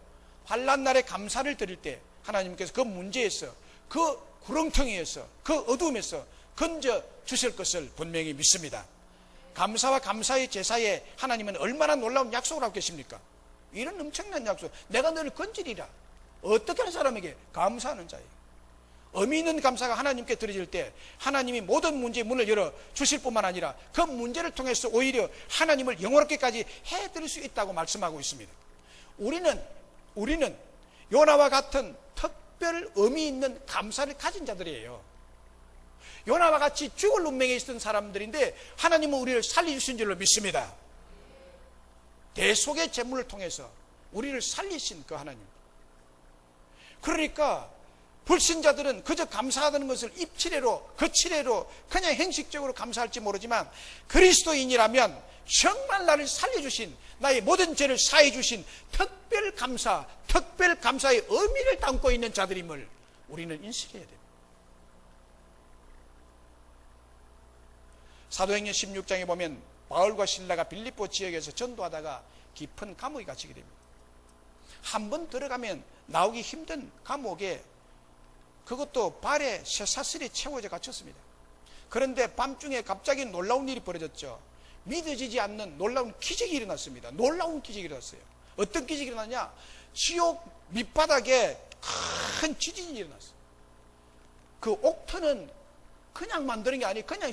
환난 날에 감사를 드릴 때 하나님께서 그 문제에서, 그 구렁텅이에서, 그 어두움에서 건져주실 것을 분명히 믿습니다. 감사와 감사의 제사에 하나님은 얼마나 놀라운 약속을 하고 계십니까? 이런 엄청난 약속. 내가 너를 건지리라. 어떻게 하는 사람에게? 감사하는 자에게. 의미 있는 감사가 하나님께 드려질 때 하나님이 모든 문제의 문을 열어 주실 뿐만 아니라 그 문제를 통해서 오히려 하나님을 영원롭게까지 해드릴 수 있다고 말씀하고 있습니다. 우리는 요나와 같은 특별 의미 있는 감사를 가진 자들이에요. 요나와 같이 죽을 운명에 있던 사람들인데 하나님은 우리를 살려주신 줄로 믿습니다. 대속의 제물을 통해서 우리를 살리신 그 하나님. 그러니까 불신자들은 그저 감사하다는 것을 입치레로, 거치레로 그냥 형식적으로 감사할지 모르지만 그리스도인이라면 정말 나를 살려주신, 나의 모든 죄를 사해주신 특별 감사의 의미를 담고 있는 자들임을 우리는 인식해야 됩니다. 사도행전 16장에 보면 바울과 실라가 빌립보 지역에서 전도하다가 깊은 감옥에 갇히게 됩니다. 한번 들어가면 나오기 힘든 감옥에, 그것도 발에 쇠사슬이 채워져 갇혔습니다. 그런데 밤중에 갑자기 놀라운 일이 벌어졌죠. 믿어지지 않는 놀라운 기적이 일어났습니다. 놀라운 기적이 일어났어요. 어떤 기적이 일어났냐? 지옥 밑바닥에 큰 지진이 일어났어요. 그 옥터는 그냥 만드는 게 아니고 그냥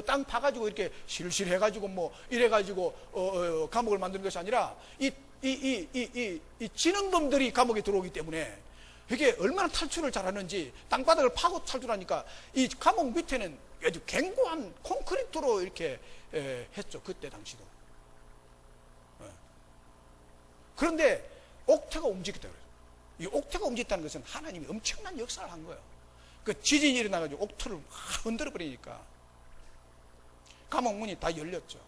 땅 파가지고 이렇게 실실 해가지고 뭐 이래가지고 감옥을 만드는 것이 아니라 이 지능범들이 감옥에 들어오기 때문에 이게 얼마나 탈출을 잘하는지 땅바닥을 파고 탈출하니까 이 감옥 밑에는 아주 견고한 콘크리트로 이렇게 했죠. 그때 당시도. 그런데 옥터가 움직였다 그래요. 이 옥터가 움직였다는 것은 하나님이 엄청난 역사를 한 거예요. 그 지진이 일어나가지고 옥터를 흔들어 버리니까 감옥 문이 다 열렸죠.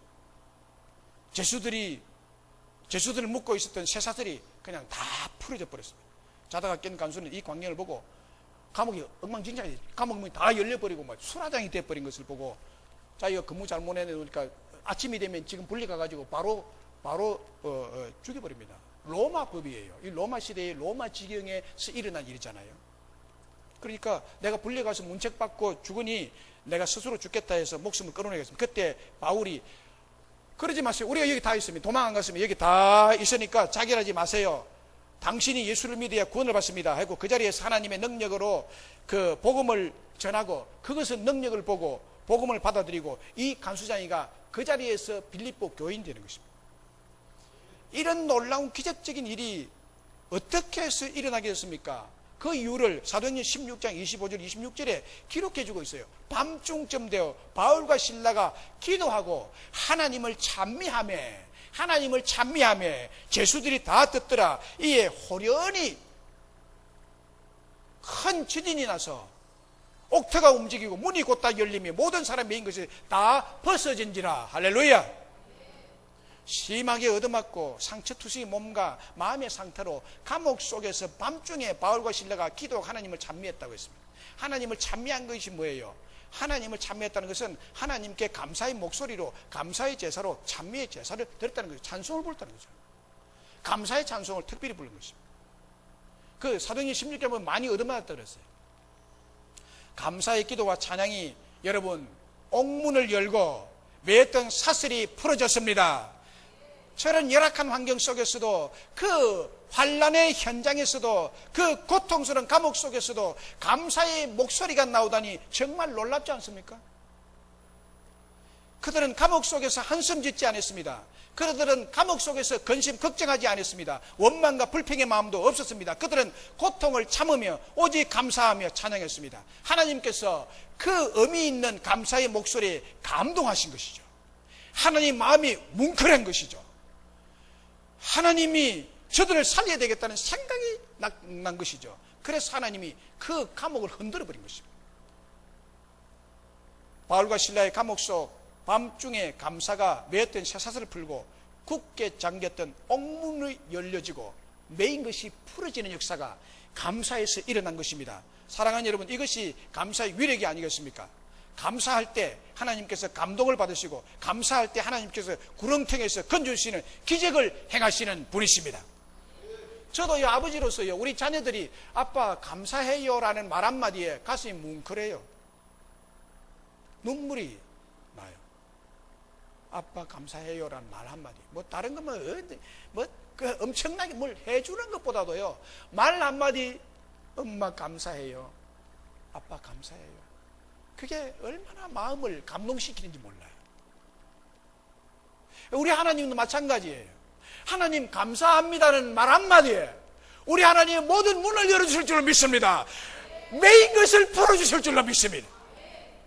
제수들을 묶고 있었던 쇠사슬이 그냥 다 풀어져 버렸습니다. 자다가 깬 간수는 이 광경을 보고 감옥이 엉망진창이, 감옥 문이 다 열려버리고 막 수라장이 돼버린 것을 보고 자기가 근무 잘못 해놓으니까 아침이 되면 지금 분리가가지고 바로 죽여버립니다. 로마 법이에요. 이 로마 시대의 로마 지경에서 일어난 일이잖아요. 그러니까 내가 불려가서 문책받고 죽으니 내가 스스로 죽겠다 해서 목숨을 끊어내겠습니다. 그때 바울이 그러지 마세요. 우리가 여기 다 있으면, 도망 안 갔으면 여기 다 있으니까 자결하지 마세요. 당신이 예수를 믿어야 구원을 받습니다 하고 그 자리에서 하나님의 능력으로 그 복음을 전하고 그것은 능력을 보고 복음을 받아들이고 이 간수장이가 그 자리에서 빌립보 교인 되는 것입니다. 이런 놀라운 기적적인 일이 어떻게 해서 일어나게 됐습니까? 그 이유를 사도행전 16장 25절 26절에 기록해 주고 있어요. 밤중쯤 되어 바울과 실라가 기도하고 하나님을 찬미하며 제수들이 다 듣더라. 이에 호련히 큰 지진이 나서 옥토가 움직이고 문이 곧다 열리며 모든 사람이 메인 것이 다 벗어진지라. 할렐루야. 심하게 얻어맞고 상처투성이 몸과 마음의 상태로 감옥 속에서 밤중에 바울과 실라가 기도하고 하나님을 찬미했다고 했습니다. 하나님을 찬미한 것이 뭐예요? 하나님을 찬미했다는 것은 하나님께 감사의 목소리로, 감사의 제사로 찬미의 제사를 드렸다는 거죠. 찬송을 부르다는 거죠. 감사의 찬송을 특별히 부른 것입니다. 그 사도행전 16절에 보면 많이 얻어맞았다고 그랬어요. 감사의 기도와 찬양이 여러분 옥문을 열고 매였던 사슬이 풀어졌습니다. 저런 열악한 환경 속에서도, 그 환난의 현장에서도, 그 고통스러운 감옥 속에서도 감사의 목소리가 나오다니 정말 놀랍지 않습니까? 그들은 감옥 속에서 한숨 짓지 않았습니다. 그들은 감옥 속에서 근심 걱정하지 않았습니다. 원망과 불평의 마음도 없었습니다. 그들은 고통을 참으며 오직 감사하며 찬양했습니다. 하나님께서 그 의미 있는 감사의 목소리에 감동하신 것이죠. 하나님 마음이 뭉클한 것이죠. 하나님이 저들을 살려야 되겠다는 생각이 난 것이죠. 그래서 하나님이 그 감옥을 흔들어 버린 것입니다. 바울과 실라의 감옥 속 밤중에 감사가 매였던 쇠사슬을 풀고 굳게 잠겼던 옥문이 열려지고 매인 것이 풀어지는 역사가 감사에서 일어난 것입니다. 사랑하는 여러분, 이것이 감사의 위력이 아니겠습니까? 감사할 때 하나님께서 감동을 받으시고, 감사할 때 하나님께서 구렁텅이에서 건져주시는 기적을 행하시는 분이십니다. 저도 아버지로서요, 우리 자녀들이 아빠 감사해요 라는 말 한마디에 가슴이 뭉클해요. 눈물이 나요. 아빠 감사해요 라는 말 한마디. 뭐 다른 거면 그 엄청나게 뭘 해주는 것보다도요, 말 한마디, 엄마 감사해요, 아빠 감사해요, 그게 얼마나 마음을 감동시키는지 몰라요. 우리 하나님도 마찬가지예요. 하나님 감사합니다는 말 한마디에 우리 하나님의 모든 문을 열어주실 줄로 믿습니다. 메인 것을 풀어주실 줄로 믿습니다.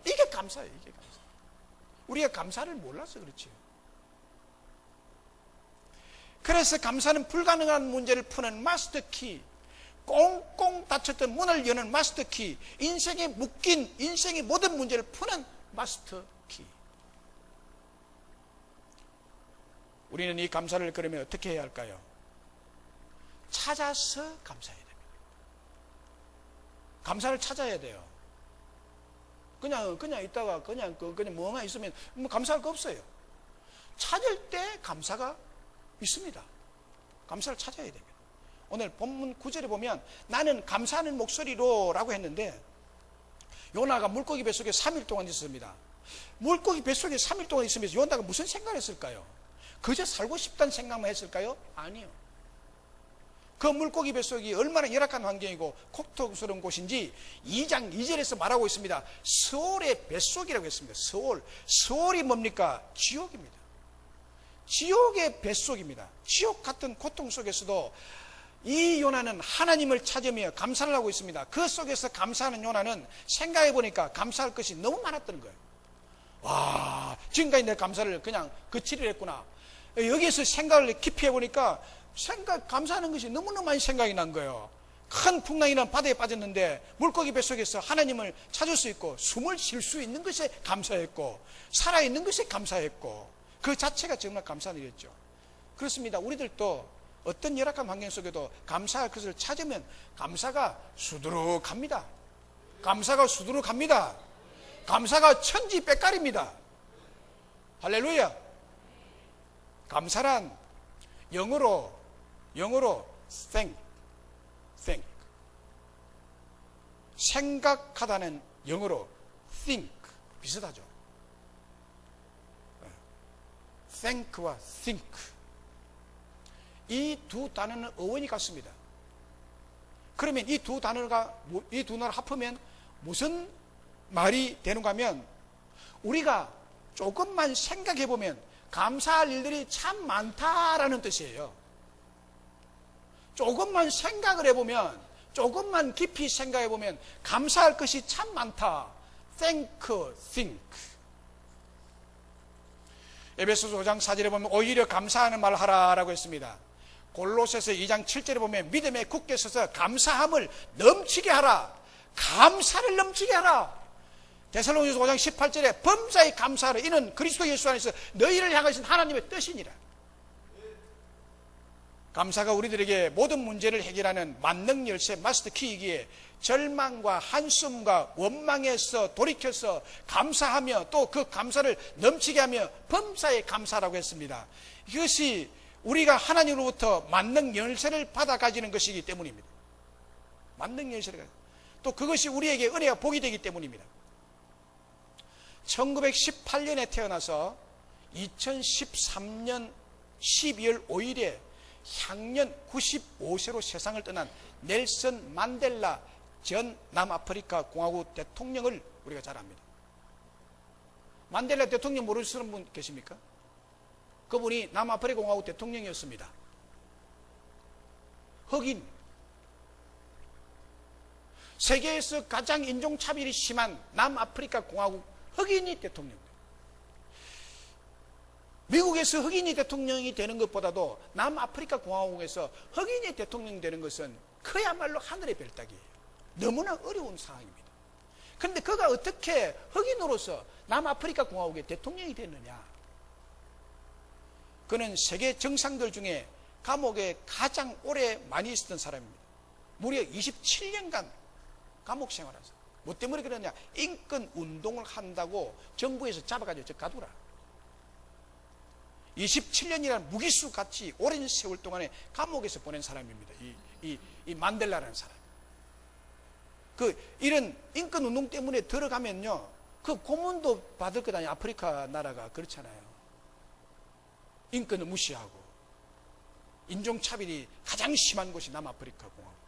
이게 감사예요. 이게 감사. 우리가 감사를 몰라서 그렇죠. 그래서 감사는 불가능한 문제를 푸는 마스터키, 꽁꽁 닫혔던 문을 여는 마스터키, 인생에 묶인 인생의 모든 문제를 푸는 마스터키. 우리는 이 감사를 그러면 어떻게 해야 할까요? 찾아서 감사해야 됩니다. 감사를 찾아야 돼요. 그냥 있다가 그냥 뭐만 있으면 뭐 감사할 거 없어요. 찾을 때 감사가 있습니다. 감사를 찾아야 됩니다. 오늘 본문 9절에 보면 나는 감사하는 목소리로 라고 했는데, 요나가 물고기 뱃속에 3일 동안 있었습니다. 물고기 뱃속에 3일 동안 있으면서 요나가 무슨 생각을 했을까요? 그저 살고 싶다는 생각만 했을까요? 아니요. 그 물고기 뱃속이 얼마나 열악한 환경이고 고통스러운 곳인지 2장 2절에서 말하고 있습니다. 스올의 뱃속이라고 했습니다. 스올이 뭡니까? 지옥입니다. 지옥의 뱃속입니다. 지옥 같은 고통 속에서도 이 요나는 하나님을 찾으며 감사를 하고 있습니다. 그 속에서 감사하는 요나는 생각해 보니까 감사할 것이 너무 많았던 거예요. 와, 지금까지 내 감사를 그냥 그치를 했구나. 여기에서 생각을 깊이 해보니까 감사하는 것이 너무너무 많이 생각이 난 거예요. 큰 풍랑이 난 바다에 빠졌는데 물고기 뱃속에서 하나님을 찾을 수 있고, 숨을 쉴 수 있는 것에 감사했고, 살아있는 것에 감사했고, 그 자체가 정말 감사한 일이었죠. 그렇습니다. 우리들도 어떤 열악한 환경 속에도 감사할 것을 찾으면 감사가 수두룩합니다. 감사가 수두룩합니다. 감사가 천지백갈입니다. 할렐루야. 감사란 영어로 think. 생각하다는 영어로 think 비슷하죠. think와 think, 이 두 단어는 어원이 같습니다. 그러면 이 두 단어를 합하면 무슨 말이 되는가 하면, 우리가 조금만 생각해 보면 감사할 일들이 참 많다라는 뜻이에요. 조금만 생각을 해보면 조금만 깊이 생각해 보면 감사할 것이 참 많다. think. 에베소서 5장 4절에 보면 오히려 감사하는 말을 하라라고 했습니다. 골로새서 2장 7절에 보면 믿음에 굳게 서서 감사함을 넘치게 하라. 감사를 넘치게 하라. 데살로니가서 5장 18절에 범사에 감사하라. 이는 그리스도 예수 안에서 너희를 향하신 하나님의 뜻이니라. 감사가 우리들에게 모든 문제를 해결하는 만능 열쇠 마스터 키이기에 절망과 한숨과 원망에서 돌이켜서 감사하며 또 그 감사를 넘치게 하며 범사에 감사라고 했습니다. 이것이 우리가 하나님으로부터 만능 열쇠를 받아 가지는 것이기 때문입니다. 만능 열쇠를 또 그것이 우리에게 은혜와 복이 되기 때문입니다. 1918년에 태어나서 2013년 12월 5일에 향년 95세로 세상을 떠난 넬슨 만델라 전 남아프리카 공화국 대통령을 우리가 잘 압니다. 만델라 대통령 모르시는 분 계십니까? 그분이 남아프리카 공화국 대통령이었습니다. 흑인, 세계에서 가장 인종차별이 심한 남아프리카 공화국 흑인이 대통령. 미국에서 흑인이 대통령이 되는 것보다도 남아프리카 공화국에서 흑인이 대통령이 되는 것은 그야말로 하늘의 별따기예요. 너무나 어려운 상황입니다. 그런데 그가 어떻게 흑인으로서 남아프리카 공화국의 대통령이 됐느냐? 그는 세계 정상들 중에 감옥에 가장 오래 많이 있었던 사람입니다. 무려 27년간 감옥 생활하셨어요. 뭐 때문에 그러냐? 인권 운동을 한다고 정부에서 잡아가지고 저 가두라. 27년이라는 무기수 같이 오랜 세월 동안에 감옥에서 보낸 사람입니다. 이 만델라라는 사람. 이런 인권 운동 때문에 들어가면요, 그 고문도 받을 것 아니에요. 아프리카 나라가 그렇잖아요. 인권을 무시하고 인종차별이 가장 심한 곳이 남아프리카 공화국.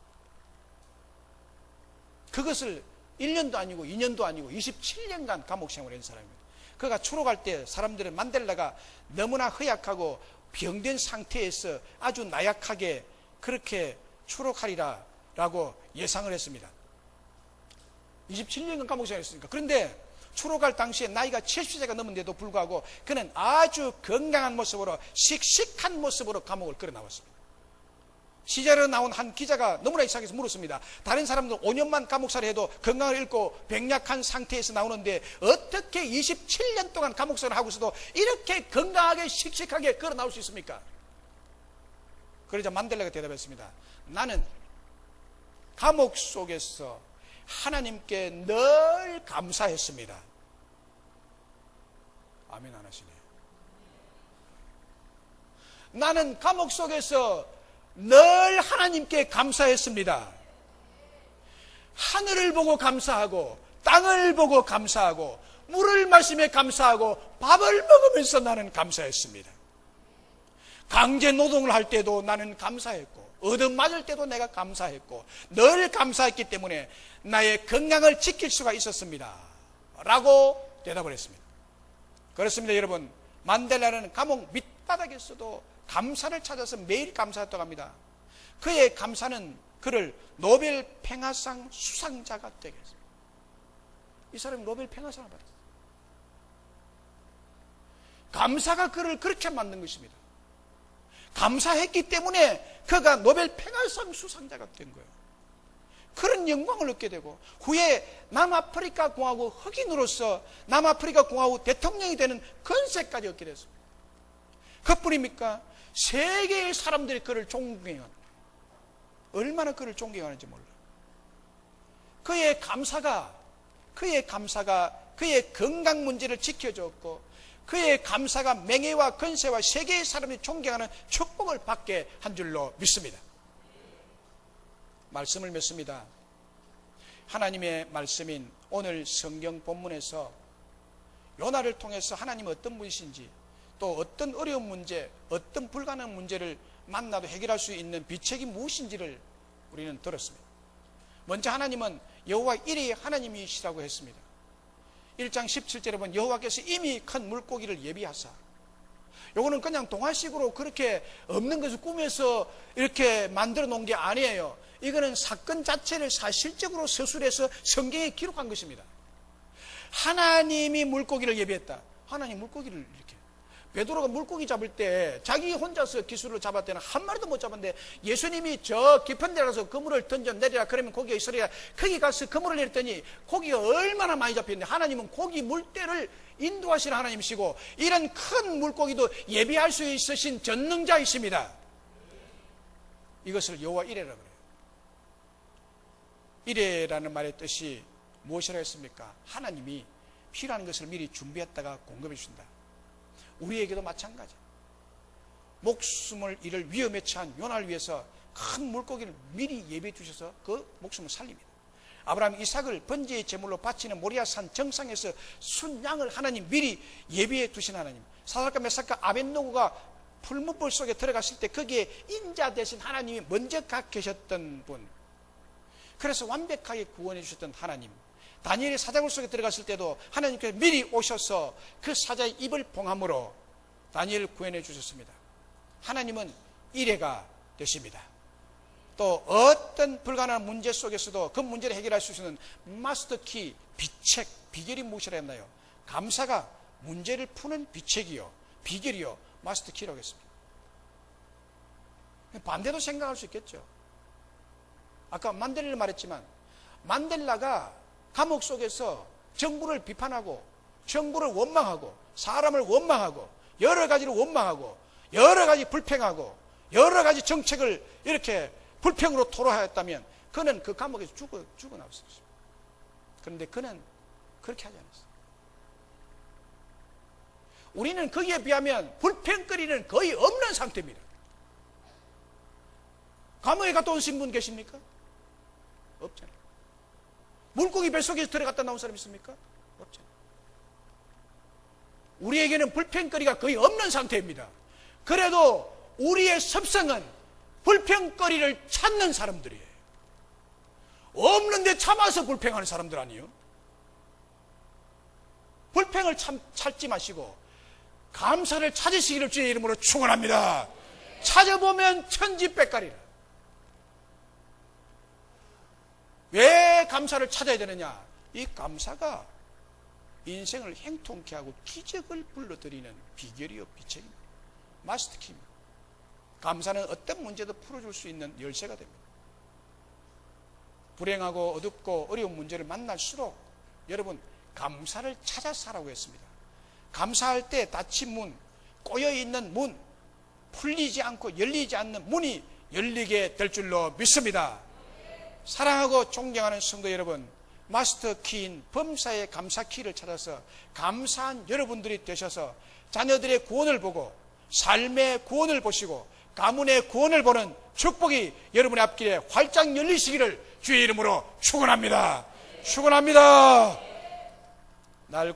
그것을 1년도 아니고 2년도 아니고 27년간 감옥 생활을 한 사람입니다. 그가 추록할 때 사람들은 만델라가 너무나 허약하고 병든 상태에서 아주 나약하게 그렇게 추록하리라 라고 예상을 했습니다. 27년간 감옥 생활했으니까. 그런데 추록할 당시에 나이가 70세가 넘은데도 불구하고 그는 아주 건강한 모습으로 씩씩한 모습으로 감옥을 끌어 나왔습니다. 시절에 나온 한 기자가 너무나 이상해서 물었습니다. 다른 사람들 5년만 감옥살이 해도 건강을 잃고 병약한 상태에서 나오는데 어떻게 27년 동안 감옥살이를 하고 있어도 이렇게 건강하게 씩씩하게 걸어 나올 수 있습니까? 그러자 만델라가 대답했습니다. 나는 감옥 속에서 하나님께 늘 감사했습니다. 아멘 안 하시네요. 나는 감옥 속에서 늘 하나님께 감사했습니다. 하늘을 보고 감사하고 땅을 보고 감사하고 물을 마시며 감사하고 밥을 먹으면서 나는 감사했습니다. 강제 노동을 할 때도 나는 감사했고 얻어맞을 때도 내가 감사했고 늘 감사했기 때문에 나의 건강을 지킬 수가 있었습니다 라고 대답을 했습니다. 그렇습니다. 여러분, 만델라는 감옥 밑바닥에서도 감사를 찾아서 매일 감사했다고 합니다. 그의 감사는 그를 노벨 평화상 수상자가 되게 했습니다. 이 사람이 노벨 평화상을 받았어요. 감사가 그를 그렇게 만든 것입니다. 감사했기 때문에 그가 노벨 평화상 수상자가 된 거예요. 그런 영광을 얻게 되고 후에 남아프리카 공화국 흑인으로서 남아프리카 공화국 대통령이 되는 권세까지 얻게 됐습니다. 그뿐입니까? 세계의 사람들이 그를 존경하는, 얼마나 그를 존경하는지 몰라. 그의 감사가 그의 건강 문제를 지켜줬고 그의 감사가 명예와 권세와 세계의 사람들이 존경하는 축복을 받게 한 줄로 믿습니다. 말씀을 맺습니다. 하나님의 말씀인 오늘 성경 본문에서 요나를 통해서 하나님은 어떤 분이신지 또 어떤 어려운 문제, 어떤 불가능한 문제를 만나도 해결할 수 있는 비책이 무엇인지를 우리는 들었습니다. 먼저 하나님은 여호와 일이 하나님이시라고 했습니다. 1장 17절에 보면 여호와께서 이미 큰 물고기를 예비하사, 요거는 그냥 동화식으로 그렇게 없는 것을 꾸며서 이렇게 만들어 놓은 게 아니에요. 이거는 사건 자체를 사실적으로 서술해서 성경에 기록한 것입니다. 하나님이 물고기를 예비했다. 하나님 물고기를 이렇게. 베드로가 물고기 잡을 때 자기 혼자서 기술로 잡을 때는 한 마리도 못 잡았는데 예수님이 저 깊은 데 가서 그물을 던져 내리라 그러면 고기가 있으리라. 거기 가서 그물을 내렸더니 고기가 얼마나 많이 잡혔는데 하나님은 고기 물대를 인도하시는 하나님이시고 이런 큰 물고기도 예비할 수 있으신 전능자이십니다. 이것을 여호와 이레라 그래요. 이레라는 말의 뜻이 무엇이라 했습니까? 하나님이 필요한 것을 미리 준비했다가 공급해 주신다. 우리에게도 마찬가지. 목숨을 잃을 위험에 처한 요나를 위해서 큰 물고기를 미리 예비해 주셔서 그 목숨을 살립니다. 아브라함 이삭을 번제의 제물로 바치는 모리아산 정상에서 순양을 하나님 미리 예비해 두신 하나님. 사사카 메사카 아벤노고가 풀무불 속에 들어갔을 때 거기에 인자 대신 하나님이 먼저 가 계셨던 분. 그래서 완벽하게 구원해 주셨던 하나님. 다니엘이 사자굴 속에 들어갔을 때도 하나님께서 미리 오셔서 그 사자의 입을 봉함으로 다니엘을 구원해 주셨습니다. 하나님은 이레가 되십니다. 또 어떤 불가능한 문제 속에서도 그 문제를 해결할 수 있는 마스터키, 비책, 비결이 무엇이라 했나요? 감사가 문제를 푸는 비책이요, 비결이요, 마스터키라고 했습니다. 반대도 생각할 수 있겠죠. 아까 만델라를 말했지만 만델라가 감옥 속에서 정부를 비판하고 정부를 원망하고 사람을 원망하고 여러 가지로 원망하고 여러 가지 불평하고 여러 가지 정책을 이렇게 불평으로 토로하였다면 그는 그 감옥에서 죽어나왔을 것입니다. 그런데 그는 그렇게 하지 않았어요. 우리는 거기에 비하면 불평거리는 거의 없는 상태입니다. 감옥에 갔다 오신 분 계십니까? 없잖아요. 물고기 뱃속에서 들어갔다 나온 사람 있습니까? 없잖아요. 우리에게는 불평거리가 거의 없는 상태입니다. 그래도 우리의 습성은 불평거리를 찾는 사람들이에요. 없는데 참아서 불평하는 사람들 아니에요? 불평을 찾지 마시고 감사를 찾으시기를 주의 이름으로 축원합니다. 찾아보면 천지백갈이라. 왜 감사를 찾아야 되느냐? 이 감사가 인생을 행통케 하고 기적을 불러들이는 비결이요, 비책입니다. 마스터키입니다. 감사는 어떤 문제도 풀어줄 수 있는 열쇠가 됩니다. 불행하고 어둡고 어려운 문제를 만날수록 여러분 감사를 찾아 살라고 했습니다. 감사할 때 닫힌 문, 꼬여있는 문, 풀리지 않고 열리지 않는 문이 열리게 될 줄로 믿습니다. 사랑하고 존경하는 성도 여러분, 마스터 키인 범사의 감사 키를 찾아서 감사한 여러분들이 되셔서 자녀들의 구원을 보고 삶의 구원을 보시고 가문의 구원을 보는 축복이 여러분의 앞길에 활짝 열리시기를 주의 이름으로 축원합니다. 축원합니다. 날